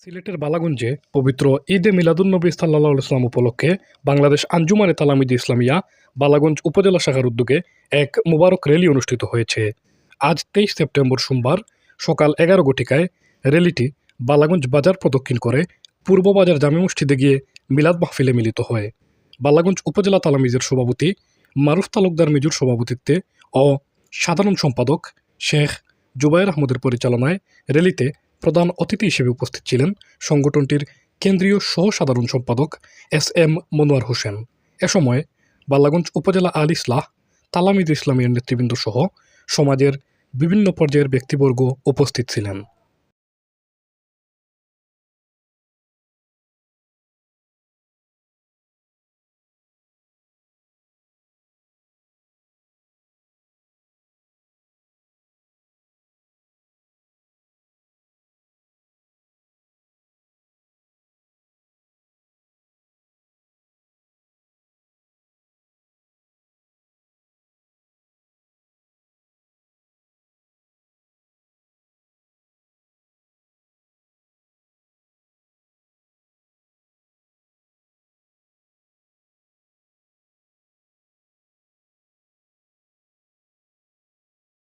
সিলেটের বালাগঞ্জে পবিত্র ঈদে মিলাদুন্নবী সাল্লাল্লাহু আলাইহি ওয়াসাল্লাম উপলক্ষে বাংলাদেশ আঞ্জুমানে তালামিদে ইসলামিয়া বালাগঞ্জ উপজেলা শাখার উদ্যোগে এক মোবারক র্যালি অনুষ্ঠিত হয়েছে। আজ 23 সেপ্টেম্বর সোমবার সকাল 11 ঘটিকায় র্যালিটি বালাগঞ্জ বাজার প্রদক্ষিণ করে পূর্ব বাজার জামে মসজিদে গিয়ে মিলাদ মাহফিলে মিলিত হয়। বালাগঞ্জ উপজেলা তালামিজের সভাপতি মারুফ তালুকদার মিজুর সভাপতিত্বে ও সাধারণ সম্পাদক শেখ জুবায়ের আহমদের পরিচালনায় র্যালিতে প্রধান অতিথি হিসেবে উপস্থিত ছিলেন সংগঠনটির কেন্দ্রীয় সহ সাধারণ সম্পাদক এস.এম. মনোয়ার হোসেন। এ সময় বালাগঞ্জ উপজেলা আল ইসলাহ তালামিদ ইসলামের নেতৃবৃন্দ সহ সমাজের বিভিন্ন পর্যায়ের ব্যক্তিবর্গ উপস্থিত ছিলেন।